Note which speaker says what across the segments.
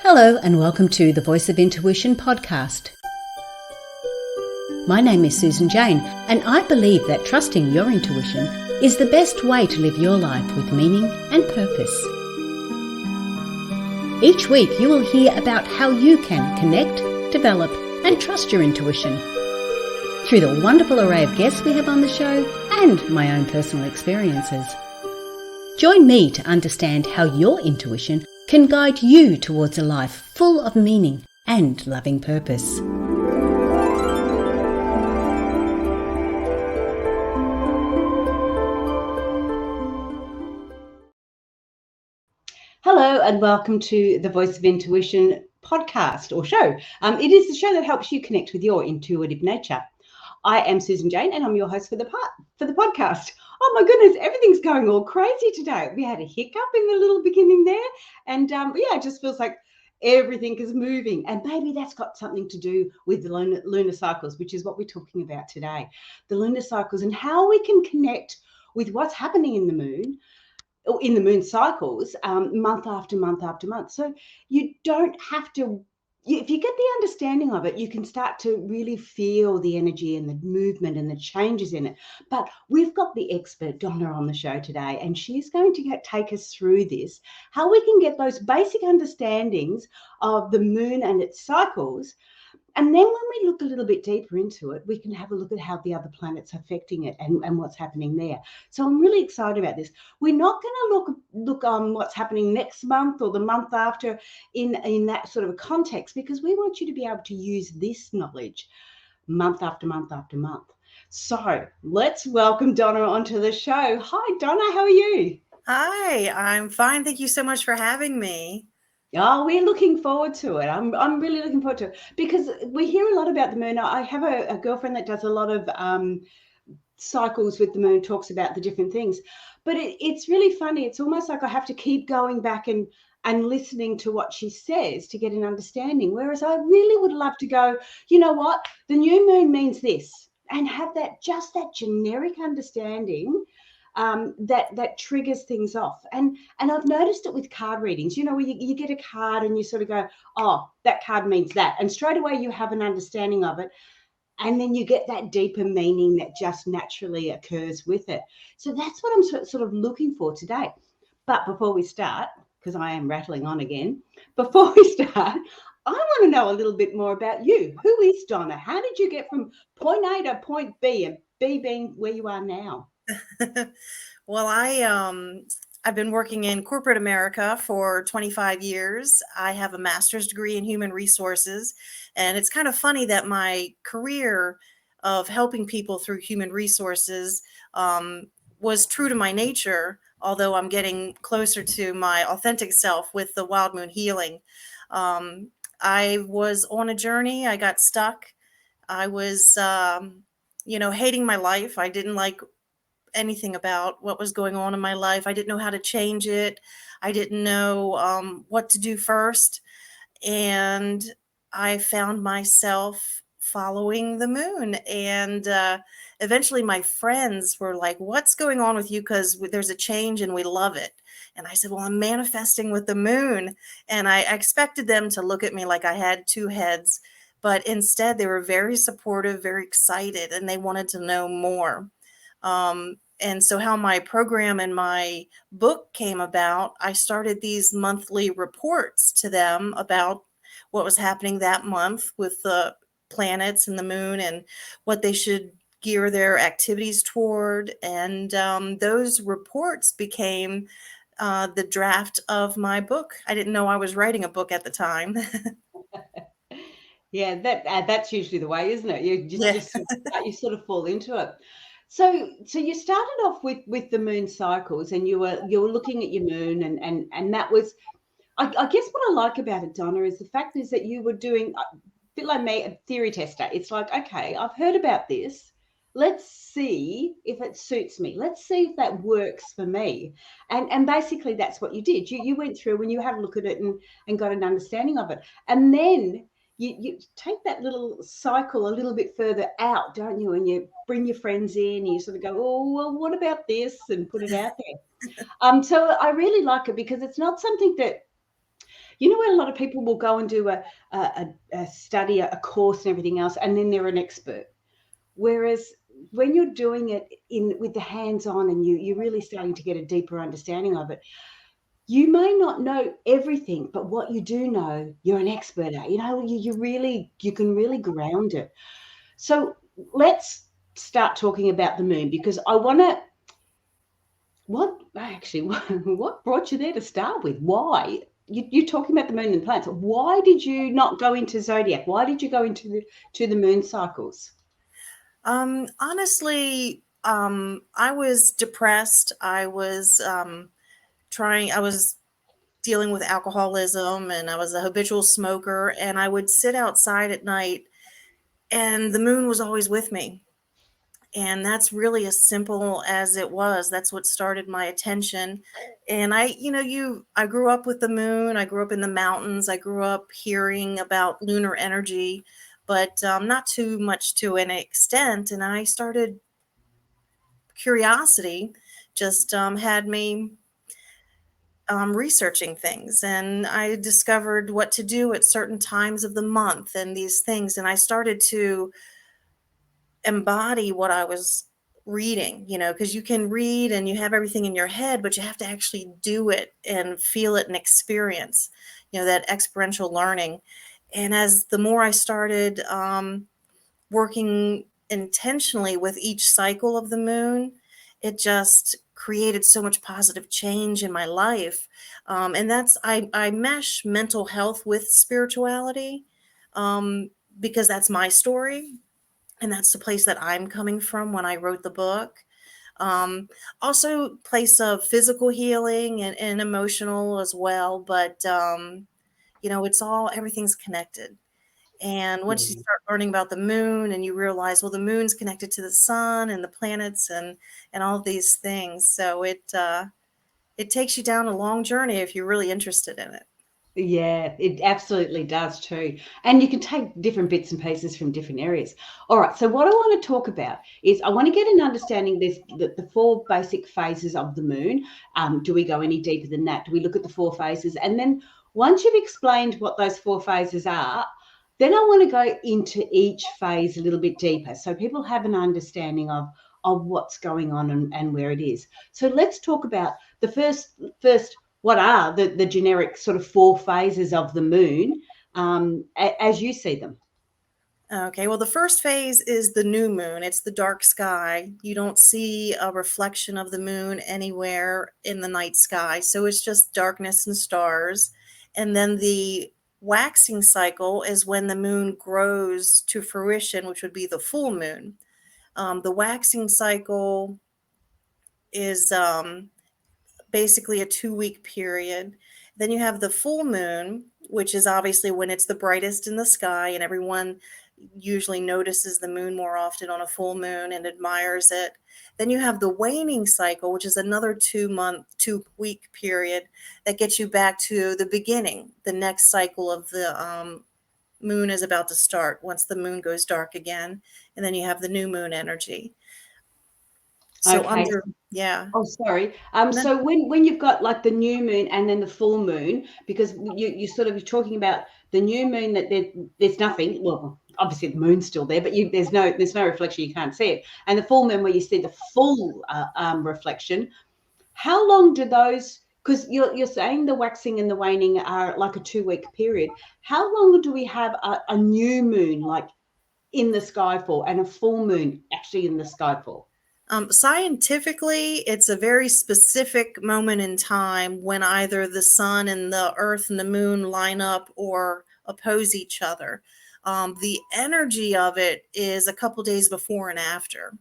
Speaker 1: Hello and welcome to the Voice of Intuition podcast. My name is Susan Jane and I believe that trusting your intuition is the best way to live your life with meaning and purpose. Each week you will hear about how you can connect, develop and trust your intuition through the wonderful array of guests we have on the show and my own personal experiences. Join me to understand how your intuition can guide you towards a life full of meaning and loving purpose. Hello and welcome to the Voice of Intuition podcast or show. It is the show that helps you connect with your intuitive nature. I am Susan Jane and I'm your host for the podcast. Oh my goodness, everything's going all crazy today. We had a hiccup in the little beginning there and it just feels like everything is moving, and maybe that's got something to do with the lunar cycles, which is what we're talking about today. The lunar cycles and how we can connect with what's happening in the moon cycles, month after month after month. So you don't have to, if you get the understanding of it, you can start to really feel the energy and the movement and the changes in it. But we've got the expert Donna on the show today, and she's going to take us through this, how we can get those basic understandings of the moon and its cycles. And then when we look a little bit deeper into it, we can have a look at how the other planets are affecting it and what's happening there. So I'm really excited about this. We're not going to look on what's happening next month or the month after in that sort of a context, because we want you to be able to use this knowledge month after month after month. So let's welcome Donna onto the show. Hi, Donna. How are you?
Speaker 2: Hi, I'm fine. Thank you so much for having me.
Speaker 1: Oh, we're looking forward to it. I'm really looking forward to it because we hear a lot about the moon. I have a girlfriend that does a lot of cycles with the moon, talks about the different things. But it's really funny. It's almost like I have to keep going back and listening to what she says to get an understanding. Whereas I really would love to go, you know what? The new moon means this, and have that generic understanding that triggers things off. And I've noticed it with card readings, where you get a card and you sort of go, oh, that card means that. And straight away you have an understanding of it. And then you get that deeper meaning that just naturally occurs with it. So that's what I'm sort of looking for today. But before we start, because I am rattling on again, before we start, I want to know a little bit more about you. Who is Donna? How did you get from point A to point B, and B being where you are now?
Speaker 2: Well, I've been working in corporate America for 25 years. I have a master's degree in human resources, and it's kind of funny that my career of helping people through human resources was true to my nature, although I'm getting closer to my authentic self with the Wild Moon Healing. I was on a journey. I got stuck. I was, hating my life. I didn't like anything about what was going on in my life. I didn't know how to change it. I didn't know what to do first. And I found myself following the moon. And eventually my friends were like, what's going on with you? Because there's a change and we love it. And I said, well, I'm manifesting with the moon. And I expected them to look at me like I had two heads. But instead, they were very supportive, very excited, and they wanted to know more. And so how my program and my book came about, I started these monthly reports to them about what was happening that month with the planets and the moon and what they should gear their activities toward. And those reports became the draft of my book. I didn't know I was writing a book at the time.
Speaker 1: Yeah, that's usually the way, isn't it? You sort of fall into it. So you started off with the moon cycles, and you were looking at your moon, and that was, I guess what I like about it, Donna, is the fact is that you were doing a bit like me, a theory tester. It's like, okay, I've heard about this. Let's see if it suits me. Let's see if that works for me. And basically that's what you did. You went through and you had a look at it and got an understanding of it. And then you take that little cycle a little bit further out, don't you? And you bring your friends in and you sort of go, oh, well, what about this? And put it out there. So I really like it because it's not something that You know, where a lot of people will go and do a study, a course and everything else, and then they're an expert. Whereas when you're doing it with the hands-on and you're really starting to get a deeper understanding of it, you may not know everything, but what you do know, you're an expert at. You know, you can really ground it. So let's start talking about the moon, because I want to. What brought you there to start with? Why? You're talking about the moon and the planets. Why did you not go into zodiac? Why did you go into the moon cycles?
Speaker 2: Honestly, I was depressed. I was I was dealing with alcoholism, and I was a habitual smoker, and I would sit outside at night and the moon was always with me. And that's really as simple as it was. That's what started my attention. And I grew up with the moon. I grew up in the mountains. I grew up hearing about lunar energy, but not too much to an extent. And I started curiosity, just had me researching things, and I discovered what to do at certain times of the month and these things. And I started to embody what I was reading, because you can read and you have everything in your head, but you have to actually do it and feel it and experience, that experiential learning. And as the more I started working intentionally with each cycle of the moon, it just created so much positive change in my life. And I mesh mental health with spirituality, because that's my story. And that's the place that I'm coming from when I wrote the book. Also place of physical healing and emotional as well. But, everything's connected. And once you start learning about the moon and you realize, well, the moon's connected to the sun and the planets and all of these things. So it takes you down a long journey if you're really interested in it.
Speaker 1: Yeah, it absolutely does too. And you can take different bits and pieces from different areas. All right. So what I want to talk about is I want to get an understanding the four basic phases of the moon. Do we go any deeper than that? Do we look at the four phases? And then once you've explained what those four phases are, then I want to go into each phase a little bit deeper so people have an understanding of what's going on and where it is. So let's talk about the first what are the generic sort of four phases of the moon as you see them?
Speaker 2: Okay, well, the first phase is the new moon. It's the dark sky. You don't see a reflection of the moon anywhere in the night sky. So it's just darkness and stars. And then the waxing cycle is when the moon grows to fruition, which would be the full moon. The waxing cycle is basically a 2-week period. Then you have the full moon, which is obviously when it's the brightest in the sky, and everyone usually notices the moon more often on a full moon and admires it. Then you have the waning cycle, which is another 2-week period that gets you back to the beginning. The next cycle of the moon is about to start once the moon goes dark again. And then you have the new moon energy. So
Speaker 1: Okay.
Speaker 2: yeah.
Speaker 1: Oh, sorry. So when you've got like the new moon and then the full moon, because you sort of talking about the new moon that there's nothing. Well, obviously the moon's still there, but there's no reflection. You can't see it. And the full moon where you see the full reflection. How long do those? Because you're saying the waxing and the waning are like a 2-week period. How long do we have a new moon like in the sky for and a full moon actually in the sky for?
Speaker 2: Scientifically, it's a very specific moment in time when either the sun and the earth and the moon line up or oppose each other. The energy of it is a couple days before and after.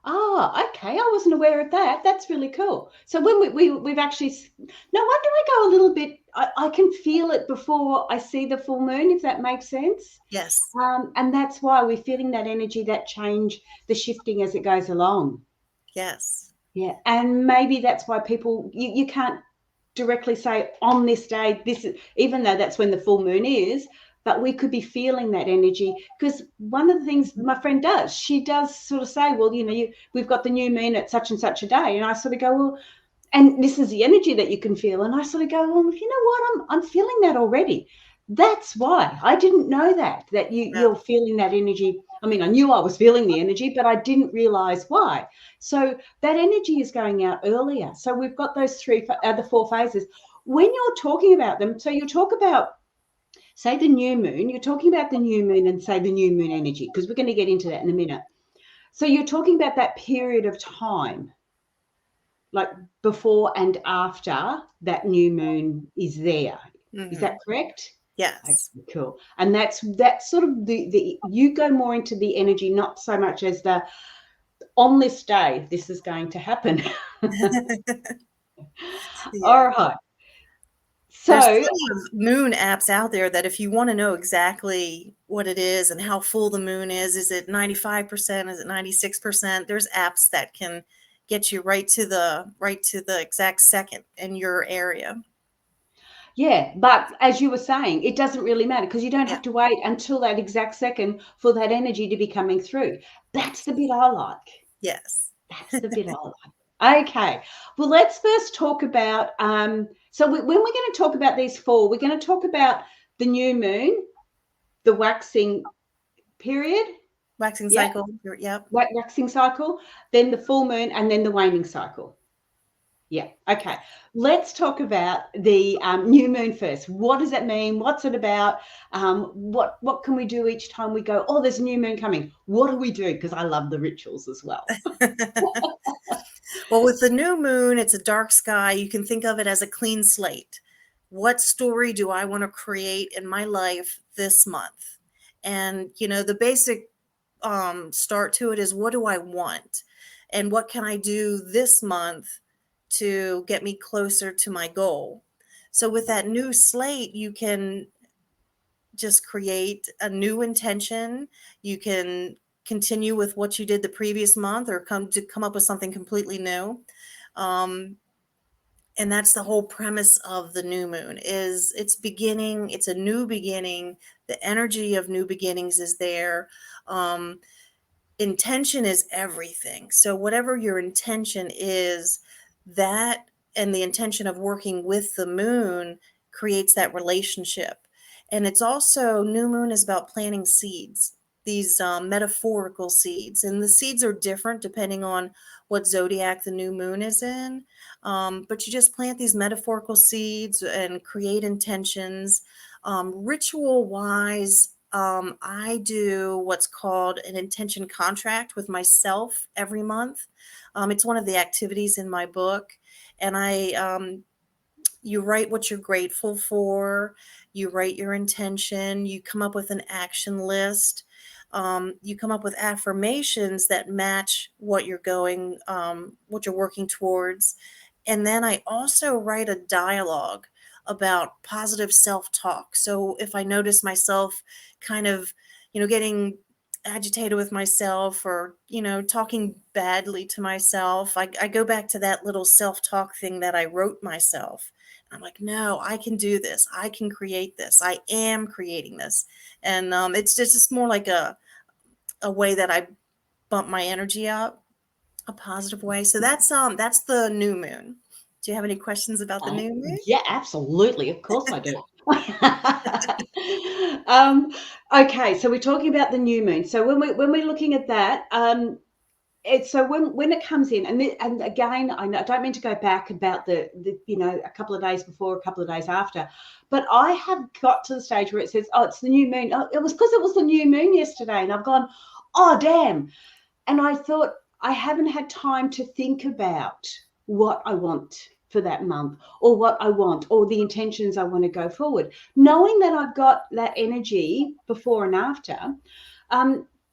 Speaker 1: Oh, okay. I wasn't aware of that. That's really cool. So when we've actually, no wonder I go a little bit, I can feel it before I see the full moon, if that makes sense.
Speaker 2: Yes.
Speaker 1: And that's why we're feeling that energy, that change, the shifting as it goes along.
Speaker 2: Yes.
Speaker 1: Yeah. And maybe that's why people, you can't directly say on this day, this is, even though that's when the full moon is, but we could be feeling that energy. Because one of the things my friend does, she does sort of say, well, we've got the new moon at such and such a day. And I sort of go, well, And this is the energy that you can feel. And I sort of go, well, you know what? I'm feeling that already. That's why I didn't know that you're feeling that energy. I mean, I knew I was feeling the energy, but I didn't realize why. So that energy is going out earlier. So we've got those the 4 phases. When you're talking about them, so you talk about, say, the new moon, you're talking about the new moon and say the new moon energy, because we're going to get into that in a minute. So you're talking about that period of time, like before and after that new moon is there. Is that correct?
Speaker 2: Yes.
Speaker 1: Okay, cool. And that's sort of the you go more into the energy, not so much as the on this day this is going to happen. All right.
Speaker 2: There's
Speaker 1: So
Speaker 2: plenty of moon apps out there that if you want to know exactly what it is and how full the moon is it 95%? Is it 96%? There's apps that can get you right to the exact second in your area.
Speaker 1: yeah, but as you were saying, it doesn't really matter because you don't have to wait until that exact second for that energy to be coming through. That's the bit I like.
Speaker 2: Yes.
Speaker 1: That's the bit I like. Okay. Well, let's first talk about, so when we're going to talk about these 4, we're going to talk about the new moon, the waxing period.
Speaker 2: Waxing cycle. Yep.
Speaker 1: Waxing cycle, then the full moon, and then the waning cycle. Yeah. Okay. Let's talk about the new moon first. What does that mean? What's it about? What can we do each time we go, oh, there's a new moon coming? What do we do? Because I love the rituals as well.
Speaker 2: Well, with the new moon, it's a dark sky. You can think of it as a clean slate. What story do I want to create in my life this month? And, the basic start to it is, what do I want? And what can I do this month to get me closer to my goal? So with that new slate, you can just create a new intention. You can continue with what you did the previous month or come up with something completely new. And that's the whole premise of the new moon is it's a new beginning. The energy of new beginnings is there. Intention is everything. So whatever your intention is, that and the intention of working with the moon creates that relationship. And it's also, new moon is about planting seeds, these metaphorical seeds. And the seeds are different depending on what zodiac the new moon is in. But you just plant these metaphorical seeds and create intentions. Ritual wise, I do what's called an intention contract with myself every month. It's one of the activities in my book. And you write what you're grateful for, you write your intention, you come up with an action list, you come up with affirmations that match what you're working towards. And then I also write a dialogue about positive self-talk. So if I notice myself kind of, getting agitated with myself or, talking badly to myself, I go back to that little self-talk thing that I wrote myself. I'm like, no, I can do this. I can create this. I am creating this. And it's just more like a way that I bump my energy up, a positive way. So that's the new moon. Do you have any questions about the new moon?
Speaker 1: Yeah, absolutely. Of course I do. Okay, so we're talking about the new moon. So when we're looking at that, so when it comes in, and again, I don't mean to go back about the a couple of days before, a couple of days after, but I have got to the stage where it says, oh, it's the new moon. Oh, it was because it was the new moon yesterday, and I've gone, oh damn, and I thought I haven't had time to think about what I want for that month or what I want or the intentions I want to go forward. Knowing that I've got that energy before and after,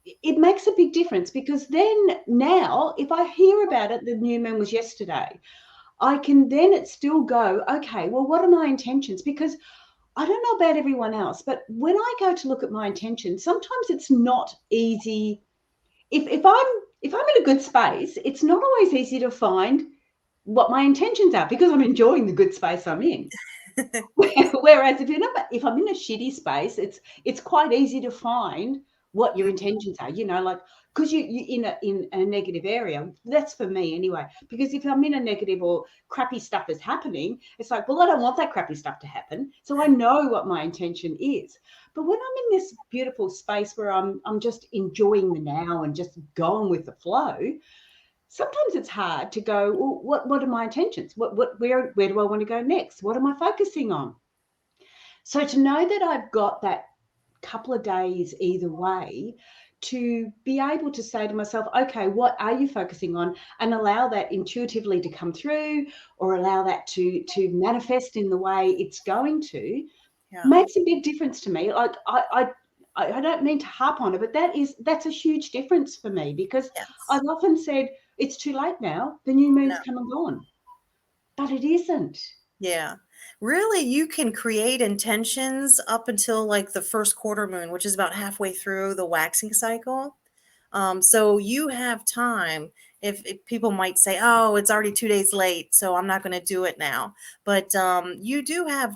Speaker 1: it makes a big difference because then now if I hear about it, the new moon was yesterday, I can then still go, okay, well, what are my intentions? Because I don't know about everyone else, but when I go to look at my intentions, sometimes it's not easy. If I'm in a good space, it's not always easy to find what my intentions are because I'm enjoying the good space I'm in. Whereas if I'm in a shitty space, it's quite easy to find what your intentions are, like, because you in a negative area. That's for me anyway, because if I'm in a negative or crappy stuff is happening, it's like, well, I don't want that crappy stuff to happen, so I know what my intention is. But when I'm in this beautiful space where I'm just enjoying the now and just going with the flow, sometimes it's hard to go, well, what are my intentions? Where do I want to go next? What am I focusing on? So to know that I've got that couple of days either way, to be able to say to myself, okay, what are you focusing on, and allow that intuitively to come through, or allow that to manifest in the way it's going to, makes a big difference to me. Like I don't mean to harp on it, but that's a huge difference for me, because I've often said it's too late now. The new moon's come and gone, but it isn't.
Speaker 2: Yeah. Really, you can create intentions up until like the first quarter moon, which is about halfway through the waxing cycle. So you have time. If people might say, oh, it's already 2 days late, so I'm not going to do it now. But you do have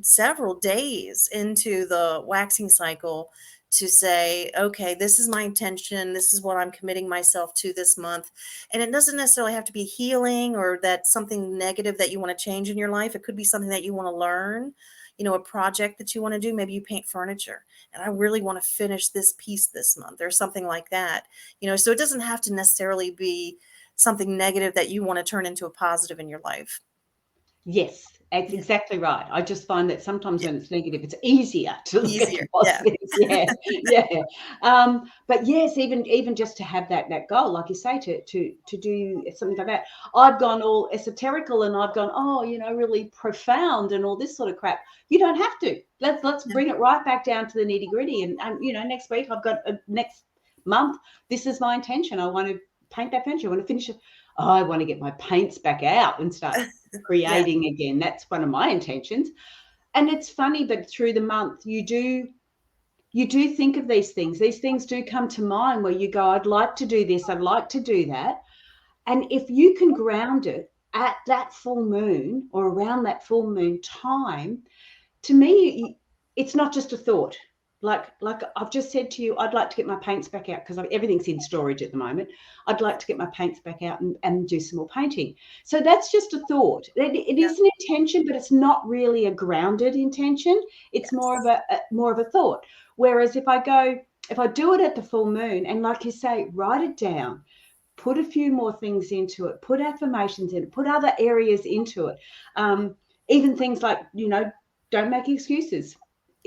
Speaker 2: several days into the waxing cycle to say, okay, this is my intention. This is what I'm committing myself to this month. And it doesn't necessarily have to be healing or that something negative that you want to change in your life. It could be something that you want to learn, a project that you want to do. Maybe you paint furniture and I really want to finish this piece this month or something like that. So it doesn't have to necessarily be something negative that you want to turn into a positive in your life.
Speaker 1: Yes, that's exactly right. I just find that sometimes when it's negative, it's easier to look at the positives. Yeah. But yes, even just to have that goal, like you say, to do something like that. I've gone all esoterical and I've gone, really profound and all this sort of crap. You don't have to. Let's bring it right back down to the nitty gritty. And next week I've got next month. This is my intention. I want to paint that furniture. I want to finish it. I want to get my paints back out and start creating again. That's one of my intentions. And it's funny, but through the month you do think of these things. These things do come to mind where you go, I'd like to do this, I'd like to do that. And if you can ground it at that full moon or around that full moon time, to me, it's not just a thought. Like I've just said to you, I'd like to get my paints back out because everything's in storage at the moment. I'd like to get my paints back out and do some more painting. So that's just a thought. It is an intention, but it's not really a grounded intention. It's more of a thought. Whereas if I do it at the full moon, and like you say, write it down, put a few more things into it, put affirmations in it, put other areas into it. Even things like, don't make excuses.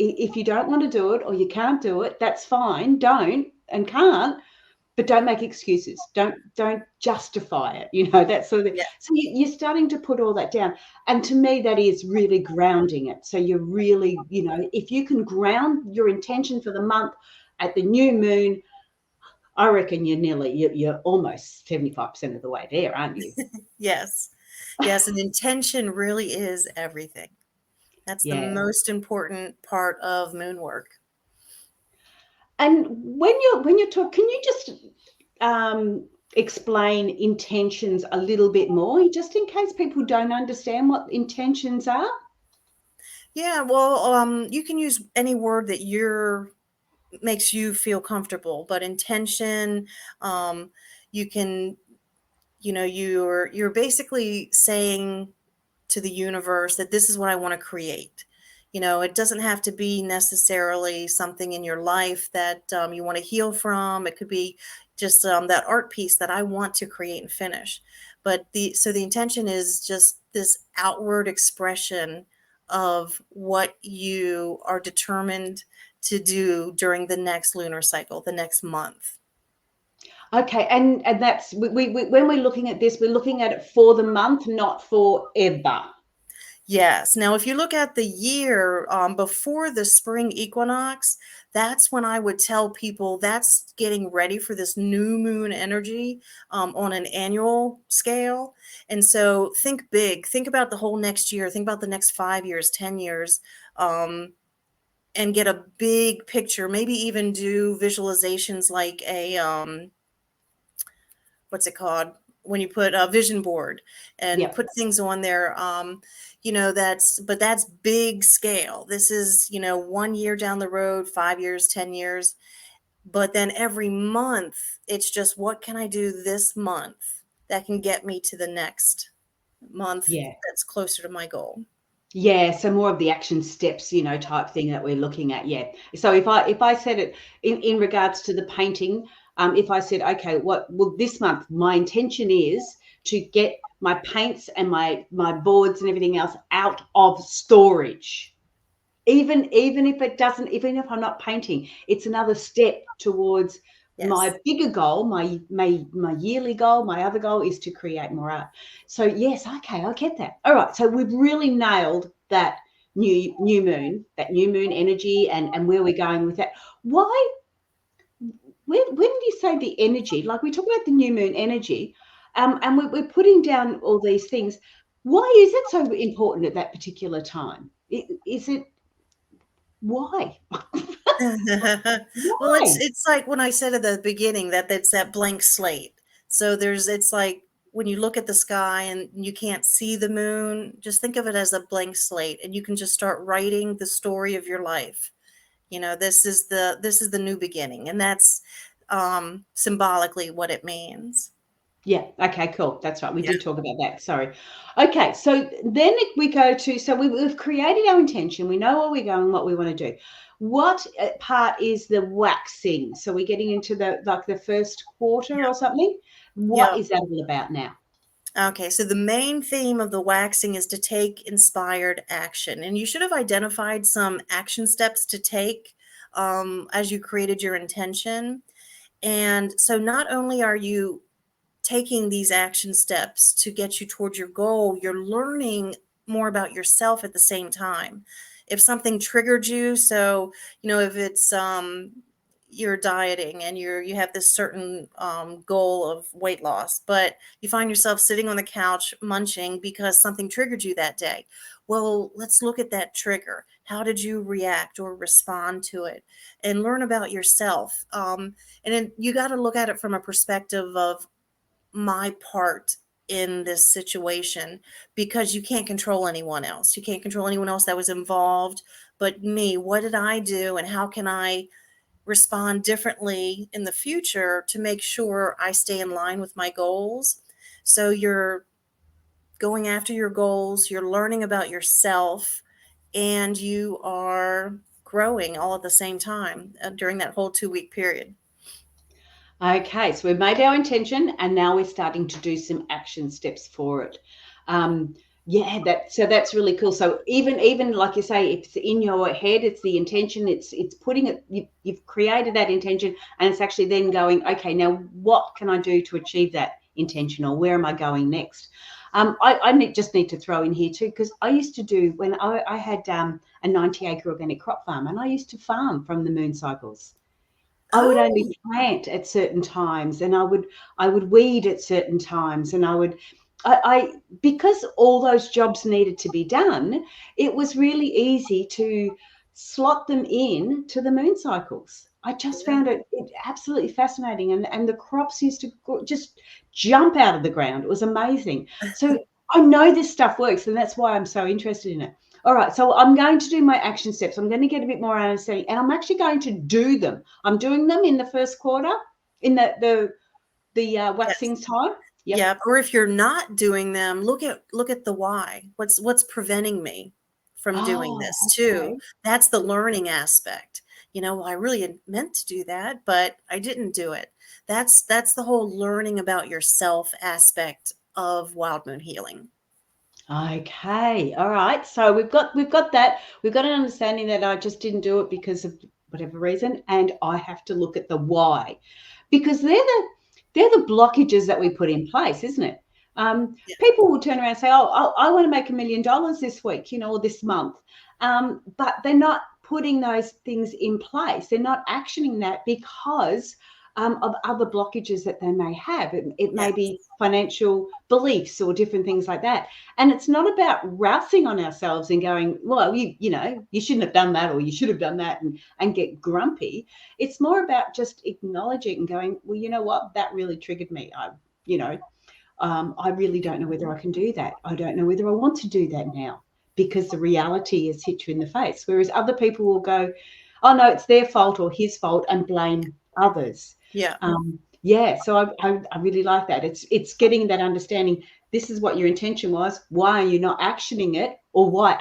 Speaker 1: If you don't want to do it or you can't do it, that's fine. Don't and can't, but don't make excuses. Don't justify it. That sort of thing. So you're starting to put all that down. And to me, that is really grounding it. So you're really, if you can ground your intention for the month at the new moon, I reckon you're almost 75% of the way there, aren't you?
Speaker 2: Yes. And intention really is everything. That's the most important part of moon work.
Speaker 1: And when you're talking, can you just explain intentions a little bit more, just in case people don't understand what intentions are?
Speaker 2: Yeah, well, you can use any word that makes you feel comfortable, but intention, you can, you're basically saying to the universe that this is what I want to create. It doesn't have to be necessarily something in your life that you want to heal from. It could be just that art piece that I want to create and finish. But the intention is just this outward expression of what you are determined to do during the next lunar cycle, the next month.
Speaker 1: Okay, and that's we when we're looking at this, we're looking at it for the month, not forever.
Speaker 2: Yes. Now, if you look at the year before the spring equinox, that's when I would tell people that's getting ready for this new moon energy on an annual scale. And so think big, think about the whole next year, think about the next 5 years, 10 years, and get a big picture, maybe even do visualizations like what's it called? when you put a vision board and
Speaker 1: Yep.
Speaker 2: put things on there, that's big scale. This is, 1 year down the road, 5 years, 10 years. But then every month, it's just, what can I do this month that can get me to the next month
Speaker 1: Yeah.
Speaker 2: that's closer to my goal?
Speaker 1: Yeah, so more of the action steps, type thing that we're looking at. Yeah. So if I said it in regards to the painting, if I said, okay, this month my intention is to get my paints and my boards and everything else out of storage. Even if it doesn't, even if I'm not painting, it's another step towards my
Speaker 2: Yes.
Speaker 1: bigger goal, my yearly goal. My other goal is to create more art. So yes, okay, I get that. All right, so we've really nailed that new moon, energy, and where we're going with that. Why? When you say the energy, like we talk about the new moon energy, and we're putting down all these things. Why is it so important at that particular time? Is it why?
Speaker 2: Well, it's
Speaker 1: Why?
Speaker 2: it's like when I said at the beginning that it's that blank slate. So it's like when you look at the sky and you can't see the moon, just think of it as a blank slate, and you can just start writing the story of your life. This is the new beginning, and that's symbolically what it means.
Speaker 1: Yeah. Okay, cool. That's right. We
Speaker 2: Yeah.
Speaker 1: did talk about that. Sorry. Okay. So then we go to, so we've created our intention. We know where we're going, what we want to do. What part is the waxing? So we're getting into the first quarter or something. What
Speaker 2: Yeah.
Speaker 1: is that all about now?
Speaker 2: Okay, so the main theme of the waxing is to take inspired action. And you should have identified some action steps to take as you created your intention. And so not only are you taking these action steps to get you towards your goal, you're learning more about yourself at the same time. If something triggered you, so if it's you're dieting and you have this certain goal of weight loss, but you find yourself sitting on the couch munching because something triggered you that day. Well, let's look at that trigger. How did you react or respond to it, and learn about yourself? And then you got to look at it from a perspective of my part in this situation, because you can't control anyone else. You can't control anyone else that was involved, but me. What did I do, and how can I respond differently in the future to make sure I stay in line with my goals? So you're going after your goals, you're learning about yourself, and you are growing all at the same time during that whole 2-week period.
Speaker 1: Okay, so we've made our intention and now we're starting to do some action steps for it. Yeah, that's really cool. So even like you say, if it's in your head, it's the intention, it's putting it, you've created that intention, and it's actually then going, okay, now what can I do to achieve that intention, or where am I going next? I just need to throw in here too, because I used to do, when I had a 90-acre organic crop farm, and I used to farm from the moon cycles. I would
Speaker 2: Oh,
Speaker 1: only plant at certain times, and I would weed at certain times, and I because all those jobs needed to be done, it was really easy to slot them in to the moon cycles. I just
Speaker 2: yeah.
Speaker 1: found it absolutely fascinating, and the crops used to just jump out of the ground. It was amazing. So I know this stuff works, and that's why I'm so interested in it. All right, so I'm going to do my action steps. I'm going to get a bit more understanding, and I'm actually going to do them. I'm doing them in the first quarter, in the
Speaker 2: Yes.
Speaker 1: waxing time. Yep.
Speaker 2: Yeah, or if you're not doing them, look at the why. What's preventing me from doing
Speaker 1: Oh,
Speaker 2: this too?
Speaker 1: okay.
Speaker 2: That's the learning aspect. Well, I really had meant to do that, but I didn't do it. That's the whole learning about yourself aspect of wild moon healing.
Speaker 1: Okay. All right. So we've got that. We've got an understanding that I just didn't do it because of whatever reason, and I have to look at the why, because they're the blockages that we put in place, isn't it?
Speaker 2: Yeah.
Speaker 1: People will turn around and say, "Oh, I want to make $1 million this week, or this month," but they're not putting those things in place. They're not actioning that because of other blockages that they may have. It may
Speaker 2: Yes.
Speaker 1: be financial beliefs or different things like that. And it's not about rousing on ourselves and going, well, you shouldn't have done that, or you should have done that, and get grumpy. It's more about just acknowledging and going, well, you know what, that really triggered me. I really don't know whether I can do that. I don't know whether I want to do that now, because the reality has hit you in the face. Whereas other people will go, oh no, it's their fault or his fault, and blame others.
Speaker 2: Yeah.
Speaker 1: Yeah, so I really like that. It's getting that understanding. This is what your intention was. Why are you not actioning it? Or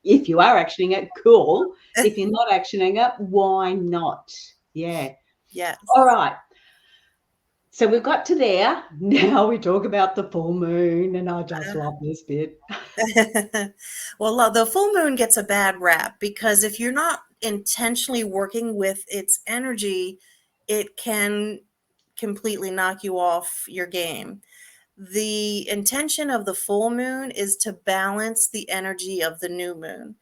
Speaker 1: if you are actioning it, cool. If you're not actioning it, why not? Yeah.
Speaker 2: Yes.
Speaker 1: All right. So we've got to there. Now we talk about the full moon, and I just love this bit.
Speaker 2: Well, the full moon gets a bad rap because if you're not intentionally working with its energy, it can completely knock you off your game. The intention of the full moon is to balance the energy of the new moon.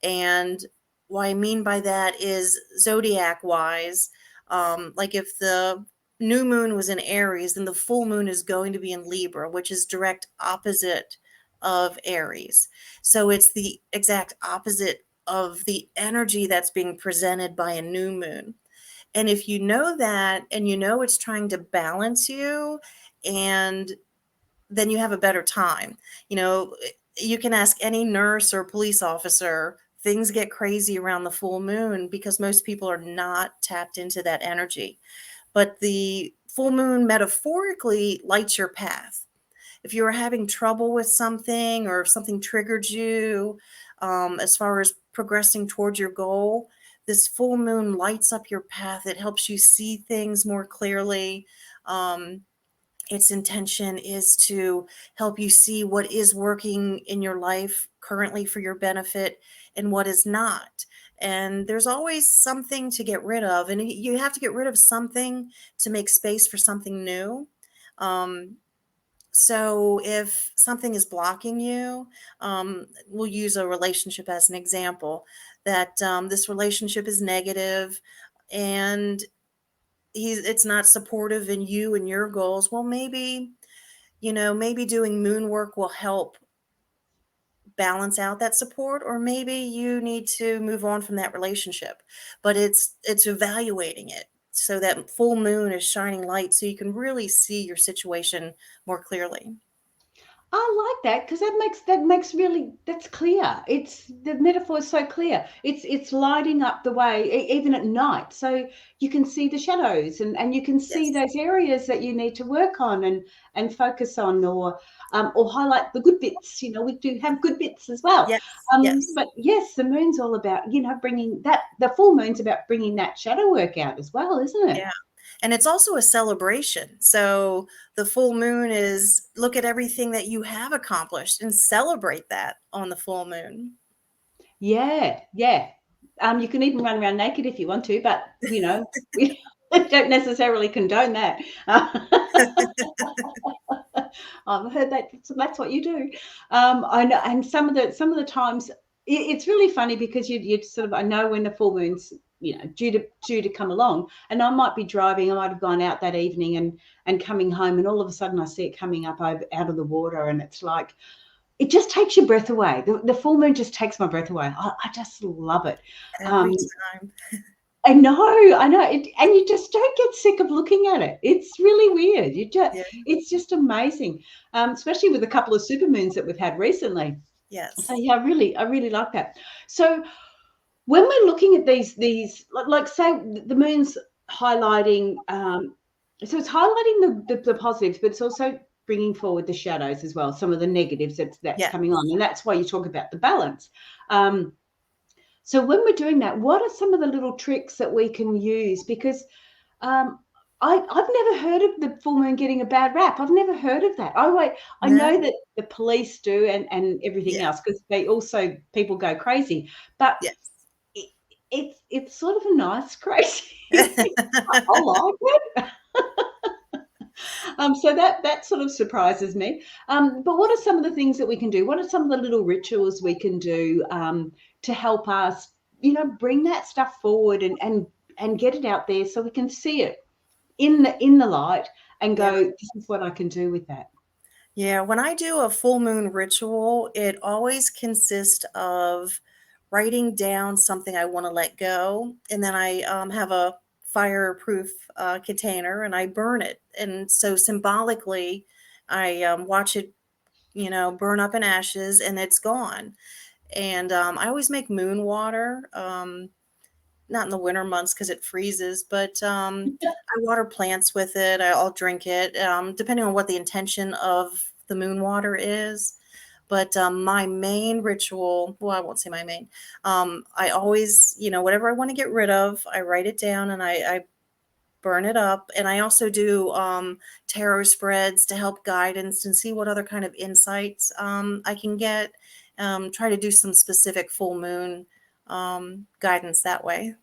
Speaker 2: And what I mean by that is zodiac wise, like if the new moon was in Aries, then the full moon is going to be in Libra, which is direct opposite of Aries. So it's the exact opposite of the energy that's being presented by a new moon. And if you know that and you know it's trying to balance you, and then you have a better time. You know, you can ask any nurse or police officer, things get crazy around the full moon because most people are not tapped into that energy. But the full moon metaphorically lights your path. If you were having trouble with something or if something triggered you, as far as progressing towards your goal, this full moon lights up your path. It helps you see things more clearly. Its intention is to help you see what is working in your life currently for your benefit and what is not. And there's always something to get rid of, and you have to get rid of something to make space for something new. Um, so if something is blocking you, we'll use a relationship as an example, that this relationship is negative and it's not supportive in you and your goals. Well, maybe, maybe doing moon work will help balance out that support, or maybe you need to move on from that relationship. But it's evaluating it so that full moon is shining light so you can really see your situation more clearly.
Speaker 1: I like that, because that makes really, that's clear. It's the metaphor is so clear. It's lighting up the way, even at night, so you can see the shadows, and you can see
Speaker 2: Yes.
Speaker 1: those areas that you need to work on and focus on, or highlight the good bits. We do have good bits as well.
Speaker 2: Yes. Yes.
Speaker 1: But yes, the moon's all about bringing that. The full moon's about bringing that shadow work out as well, isn't it?
Speaker 2: Yeah. And it's also a celebration. So the full moon is look at everything that you have accomplished and celebrate that on the full moon.
Speaker 1: Yeah, yeah. You can even run around naked if you want to, but we don't necessarily condone that. I've heard that, so that's what you do. I know, and some of the times it's really funny, because you sort of, I know when the full moon's due to come along, and I might be driving. I might have gone out that evening and coming home, and all of a sudden I see it coming up out of the water, and it's like, it just takes your breath away. The full moon just takes my breath away. I just love it.
Speaker 2: Every time.
Speaker 1: I know, and you just don't get sick of looking at it. It's really weird.
Speaker 2: Yeah.
Speaker 1: It's just amazing, especially with a couple of supermoons that we've had recently.
Speaker 2: Yes.
Speaker 1: So yeah, I really like that. So when we're looking at these, like say the moon's highlighting, so it's highlighting the positives, but it's also bringing forward the shadows as well, some of the negatives that's
Speaker 2: Yeah.
Speaker 1: coming on, and that's why you talk about the balance. So when we're doing that, what are some of the little tricks that we can use? Because I've never heard of the full moon getting a bad rap. I've never heard of that. I
Speaker 2: No.
Speaker 1: know that the police do, and everything
Speaker 2: Yeah.
Speaker 1: else, because people go crazy, but
Speaker 2: Yes.
Speaker 1: it's sort of a nice crazy. I like it. So that sort of surprises me. But what are some of the things that we can do? What are some of the little rituals we can do to help us, bring that stuff forward and get it out there so we can see it in the light and
Speaker 2: Yeah.
Speaker 1: go, this is what I can do with that.
Speaker 2: Yeah. When I do a full moon ritual, it always consists of writing down something I want to let go. And then I have a fireproof container and I burn it. And so symbolically, I watch it, burn up in ashes, and it's gone. And I always make moon water. Not in the winter months because it freezes, but I water plants with it. I'll drink it, depending on what the intention of the moon water is. But my main ritual, well, I won't say my main. I always, whatever I want to get rid of, I write it down and I burn it up. And I also do tarot spreads to help guidance and see what other kind of insights I can get. Try to do some specific full moon guidance that way.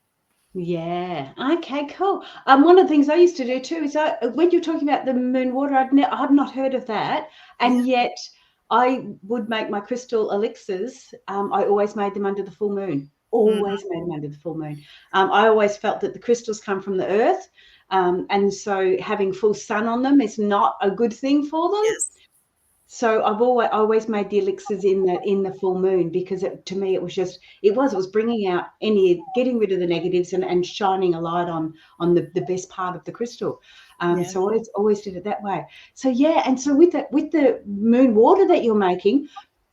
Speaker 1: Yeah. Okay, cool. One of the things I used to do too is when you're talking about the moon water, I've not heard of that.
Speaker 2: Yeah.
Speaker 1: And yet I would make my crystal elixirs. I always made them under the full moon. Always made them under the full moon. I always felt that the crystals come from the earth. And so having full sun on them is not a good thing for them.
Speaker 2: Yes.
Speaker 1: So I've always made the elixirs in the full moon, because to me it was bringing out getting rid of the negatives and shining a light on the best part of the crystal. So I always did it that way. So yeah, and so with the moon water that you're making,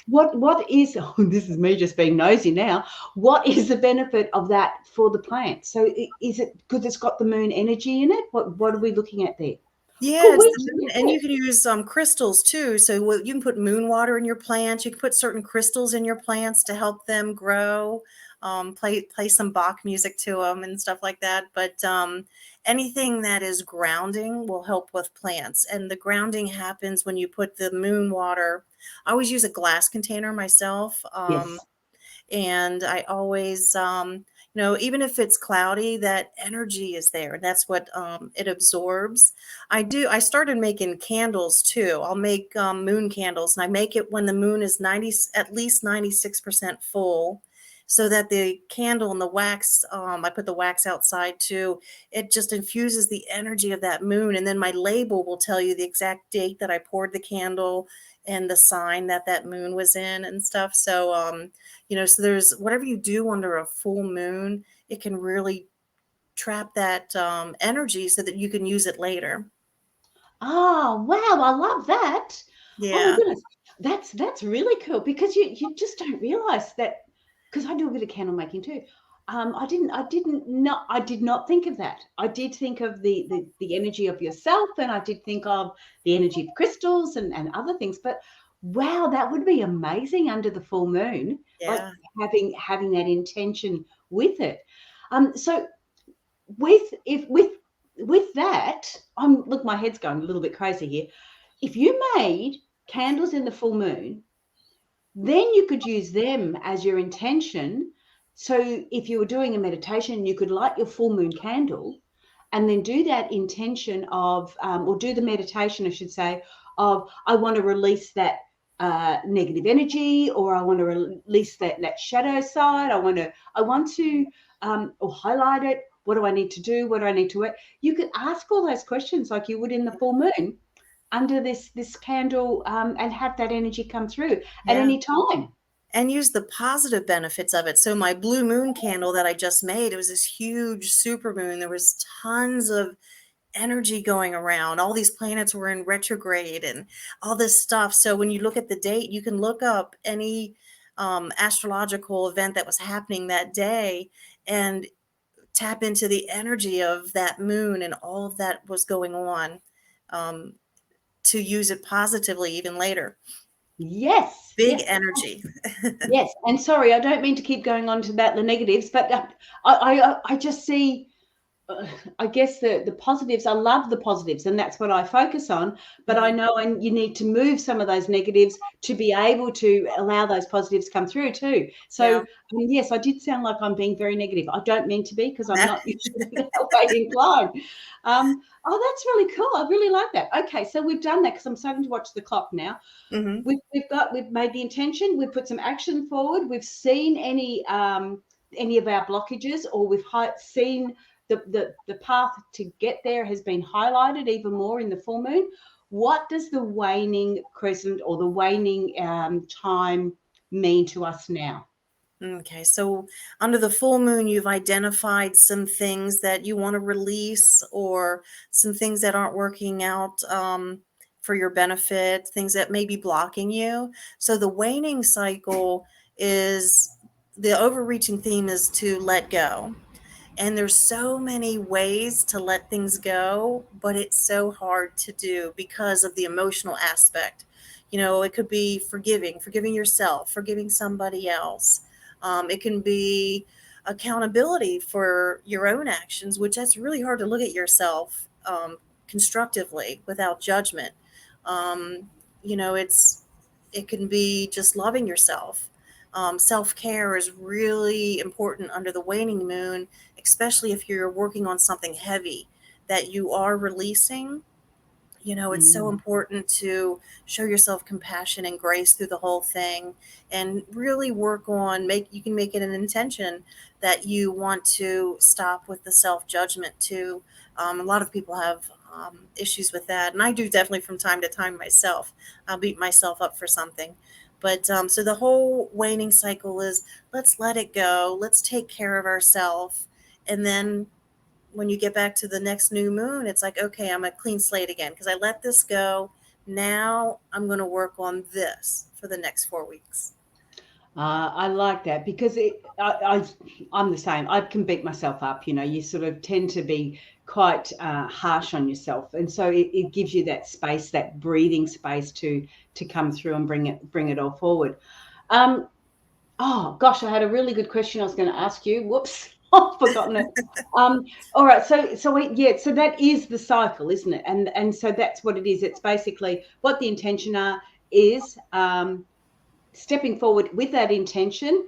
Speaker 1: what is this is me just being nosy now. What is the benefit of that for the plant? So is it because it's got the moon energy in it? What are we looking at there?
Speaker 2: Yeah, and you can use crystals too. So you can put moon water in your plants. You can put certain crystals in your plants to help them grow. Play some Bach music to them and stuff like that. But anything that is grounding will help with plants. And the grounding happens when you put the moon water. I always use a glass container myself.
Speaker 1: Yes.
Speaker 2: And I always, even if it's cloudy, that energy is there. And that's what it absorbs. I started making candles too. I'll make moon candles, and I make it when the moon is at least 96% full, so that the candle and the wax, I put the wax outside too. It just infuses the energy of that moon. And then my label will tell you the exact date that I poured the candle and the sign that moon was in and stuff. So, so there's whatever you do under a full moon, it can really trap that energy so that you can use it later.
Speaker 1: Oh, wow. I love that. Oh my
Speaker 2: Yeah.
Speaker 1: goodness. That's really cool, because you just don't realize that, because I do a bit of candle making too. I did not think of that. I did think of the energy of yourself, and I did think of the energy of crystals and other things. But wow, that would be amazing under the full moon, like
Speaker 2: Yeah.
Speaker 1: having that intention with it. So with that, look, my head's going a little bit crazy here. If you made candles in the full moon, then you could use them as your intention. So if you were doing a meditation, you could light your full moon candle and then do that intention of, or do the meditation, I should say, of, I want to release that negative energy, or I want to release that shadow side. I want to or highlight it. What do I need to do? What do I need to work? You could ask all those questions like you would in the full moon under this candle, and have that energy come through at any time.
Speaker 2: And use the positive benefits of it. So my blue moon candle that I just made, it was this huge super moon. There was tons of energy going around. All these planets were in retrograde and all this stuff. So when you look at the date, you can look up any astrological event that was happening that day and tap into the energy of that moon and all of that was going on, to use it positively even later.
Speaker 1: Yes.
Speaker 2: Big
Speaker 1: Yes.
Speaker 2: energy.
Speaker 1: Yes. And sorry, I don't mean to keep going on to about the negatives, but I just see, I guess the positives. I love the positives, and that's what I focus on. But I know, and you need to move some of those negatives to be able to allow those positives come through too. So yes, I did sound like I'm being very negative. I don't mean to be, because I'm not usually that way inclined. That's really cool. I really like that. Okay, so we've done that, because I'm starting to watch the clock now.
Speaker 2: Mm-hmm.
Speaker 1: We've made the intention. We've put some action forward. We've seen any of our blockages, or we've seen the path to get there has been highlighted even more in the full moon. What does the waning crescent, or the waning time, mean to us now?
Speaker 2: Okay, so under the full moon, you've identified some things that you want to release, or some things that aren't working out for your benefit, things that may be blocking you. So the waning cycle is, the overreaching theme is to let go. And there's so many ways to let things go, but it's so hard to do because of the emotional aspect. It could be forgiving yourself, forgiving somebody else. It can be accountability for your own actions, which that's really hard to look at yourself constructively without judgment. Um, it can be just loving yourself. Self-care is really important under the waning moon, especially if you're working on something heavy that you are releasing. It's so important to show yourself compassion and grace through the whole thing, and really work on, you can make it an intention that you want to stop with the self-judgment too. A lot of people have issues with that, and I do definitely from time to time myself. I'll beat myself up for something. But so the whole waning cycle is, let's let it go, let's take care of ourselves, and then when you get back to the next new moon, it's like, okay, I'm a clean slate again because I let this go. Now I'm going to work on this for the next 4 weeks.
Speaker 1: I like that because I'm the same. I can beat myself up. You sort of tend to be quite harsh on yourself, and so it gives you that space, that breathing space to come through and bring it all forward. Oh gosh, I had a really good question I was going to ask you. Whoops. I've forgotten it. All right. So that is the cycle, isn't it? And so that's what it is. It's basically what the intention is, stepping forward with that intention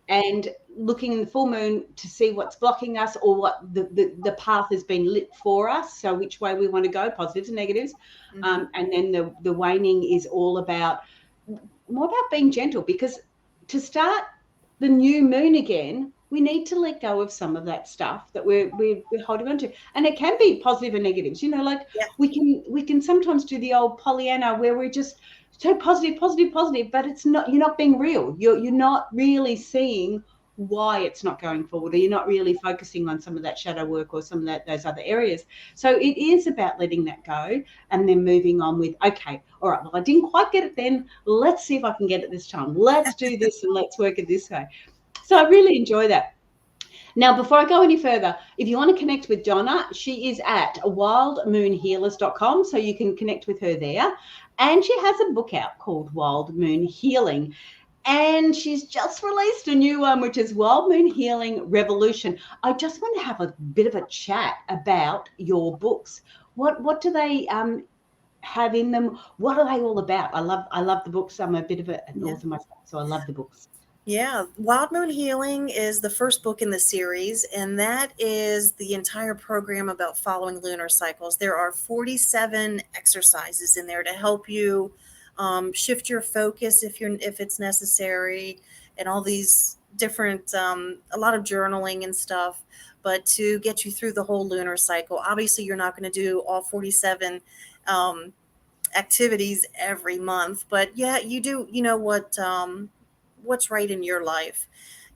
Speaker 1: and looking in the full moon to see what's blocking us, or what the path has been lit for us. So which way we want to go, positives and negatives. And then the waning is all about, more about being gentle, because to start the new moon again, we need to let go of some of that stuff that we're holding on to, and it can be positive and negatives. We can sometimes do the old Pollyanna where we're just so positive, but it's not. You're not being real. You're not really seeing why it's not going forward, or you're not really focusing on some of that shadow work or some of those other areas. So it is about letting that go and then moving on with, okay, all right, well, I didn't quite get it then. Let's see if I can get it this time. Let's do this and let's work it this way. So I really enjoy that. Now, before I go any further, if you want to connect with Donna, she is at wildmoonhealers.com, so you can connect with her there. And she has a book out called Wild Moon Healing. And she's just released a new one, which is Wild Moon Healing Revolution. I just want to have a bit of a chat about your books. What do they have in them? What are they all about? I love the books. I'm a bit of an author myself, so I love the books.
Speaker 2: Yeah, Wild Moon Healing is the first book in the series, and that is the entire program about following lunar cycles. There are 47 exercises in there to help you shift your focus if it's necessary, and all these different, a lot of journaling and stuff, but to get you through the whole lunar cycle. Obviously, you're not going to do all 47 activities every month, but yeah, you do, what's right in your life,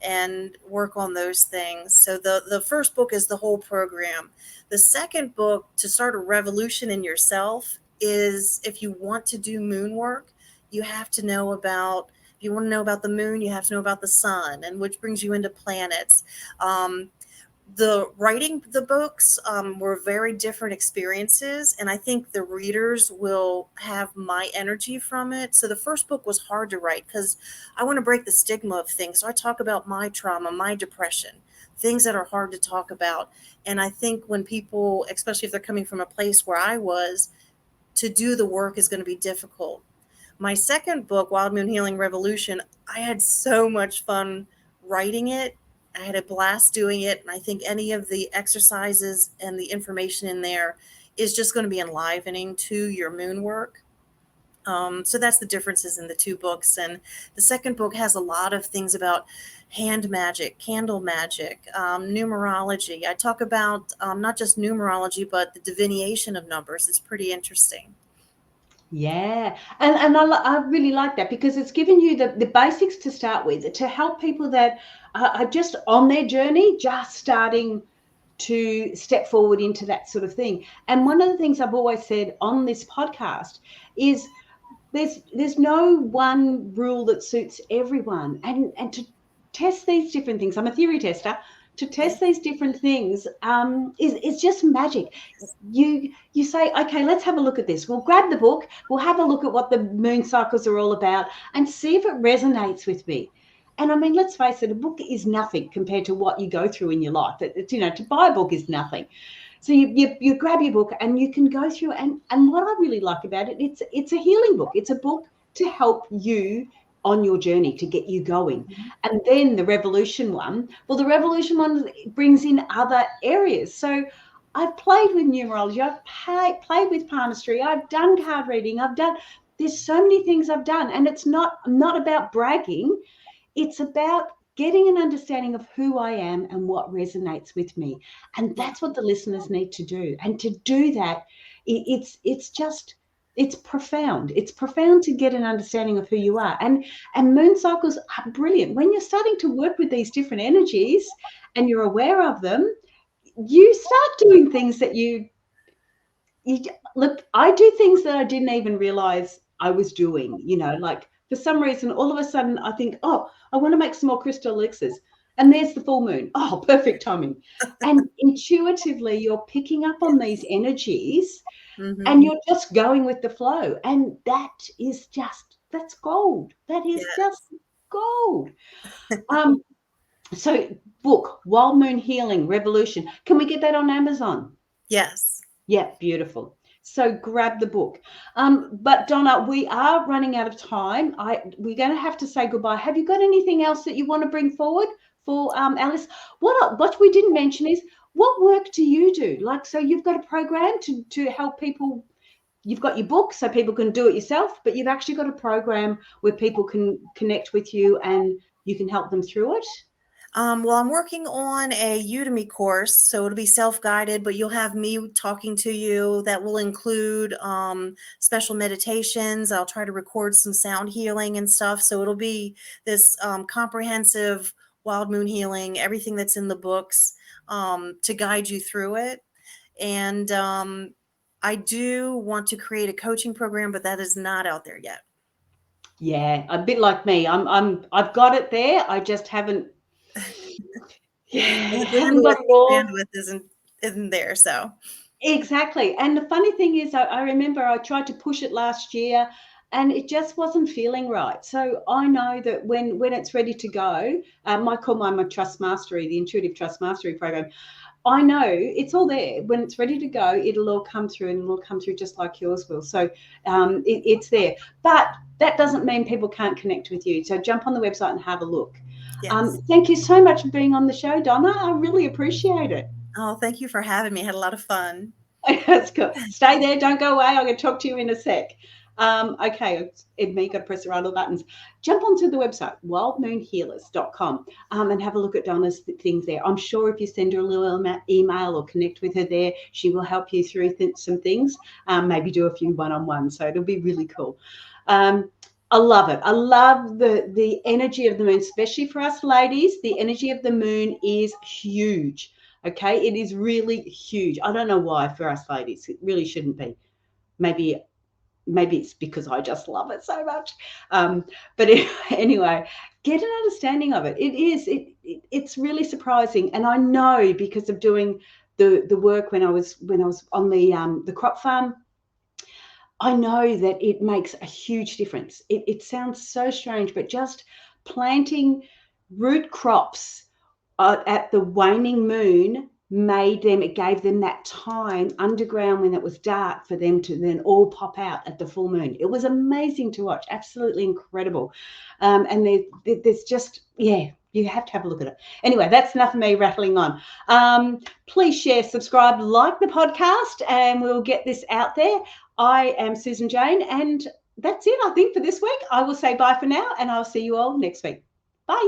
Speaker 2: and work on those things. So the first book is the whole program. The second book, To Start a Revolution in Yourself, is if you want to do moon work, you have to know about, if you want to know about the moon, you have to know about the sun, and which brings you into planets. The writing the books were very different experiences, and I think the readers will have my energy from it. So the first book was hard to write because I want to break the stigma of things. So I talk about my trauma, my depression, things that are hard to talk about. And I think when people, especially if they're coming from a place where I was, to do the work is going to be difficult. My second book, Wild Moon Healing Revolution, I had so much fun writing it. I had a blast doing it, and I think any of the exercises and the information in there is just going to be enlivening to your moon work. So that's the differences in the two books. And the second book has a lot of things about hand magic, candle magic, numerology. I talk about not just numerology, but the divination of numbers. It's pretty interesting.
Speaker 1: Yeah, and I really like that because it's given you the basics to start with, to help people that are just on their journey, just starting to step forward into that sort of thing. And one of the things I've always said on this podcast is there's no one rule that suits everyone, and to test these different things. I'm a theory tester. To test these different things is just magic. You say, okay, let's have a look at this. We'll grab the book. We'll have a look at what the moon cycles are all about and see if it resonates with me. And I mean, let's face it, a book is nothing compared to what you go through in your life. To buy a book is nothing. So you grab your book and you can go through, and what I really like about it, it's a healing book. It's a book to help you on your journey, to get you going. And then the revolution one, the revolution one brings in other areas. So I've played with numerology, I've played with palmistry, I've done card reading, there's so many things I've done. And it's not about bragging. It's about getting an understanding of who I am and what resonates with me. And that's what the listeners need to do. And to do that, it's profound. It's profound to get an understanding of who you are. And moon cycles are brilliant. When you're starting to work with these different energies and you're aware of them, you start doing things that you look, I do things that I didn't even realize I was doing, like for some reason, all of a sudden I think, oh, I want to make some more crystal elixirs. And there's the full moon. Oh, perfect timing. And intuitively, you're picking up on these energies and you're just going with the flow. And that's gold. That is just gold. So book, Wild Moon Healing Revolution. Can we get that on Amazon?
Speaker 2: Yes.
Speaker 1: Yeah, beautiful. So grab the book. But Donna, we are running out of time. We're going to have to say goodbye. Have you got anything else that you want to bring forward for Alice? What we didn't mention is, what work do you do? Like, so you've got a program to help people. You've got your book so people can do it yourself, but you've actually got a program where people can connect with you and you can help them through it.
Speaker 2: Well, I'm working on a Udemy course, so it'll be self-guided, but you'll have me talking to you. That will include special meditations. I'll try to record some sound healing and stuff. So it'll be this comprehensive wild moon healing, everything that's in the books, to guide you through it. And I do want to create a coaching program, but that is not out there yet.
Speaker 1: Yeah, a bit like me. I've got it there. I just haven't.
Speaker 2: Haven't got bandwidth isn't there, so
Speaker 1: exactly. And the funny thing is, I remember I tried to push it last year and it just wasn't feeling right. So I know that when it's ready to go, I call mine my Trust Mastery, the Intuitive Trust Mastery program. I know it's all there. When it's ready to go, it'll all come through, and it'll come through just like yours will. So it's there. But that doesn't mean people can't connect with you. So jump on the website and have a look. Yes. Thank you so much for being on the show, Donna. I really appreciate it.
Speaker 2: Oh, thank you for having me. I had a lot of fun.
Speaker 1: That's good. Stay there. Don't go away. I'm going to talk to you in a sec. Okay, me got to press the right little buttons. Jump onto the website, wildmoonhealers.com, and have a look at Donna's things there. I'm sure if you send her a little email or connect with her there, she will help you through some things, maybe do a few one-on-ones. So it'll be really cool. I love it. I love the energy of the moon, especially for us ladies. The energy of the moon is huge. Okay, it is really huge. I don't know why for us ladies. It really shouldn't be. Maybe it's because I just love it so much. But anyway, get an understanding of it. It's really surprising. And I know because of doing the work when I was on the crop farm, I know that it makes a huge difference. It sounds so strange, but just planting root crops at the waning moon it gave them that time underground when it was dark for them to then all pop out at the full moon. It was amazing to watch, absolutely incredible. And there's just, you have to have a look at it. Anyway, that's enough of me rattling on. Please share, subscribe, like the podcast, and we'll get this out there. I am Susan Jane, and that's it, I think, for this week. I will say bye for now, and I'll see you all next week. Bye.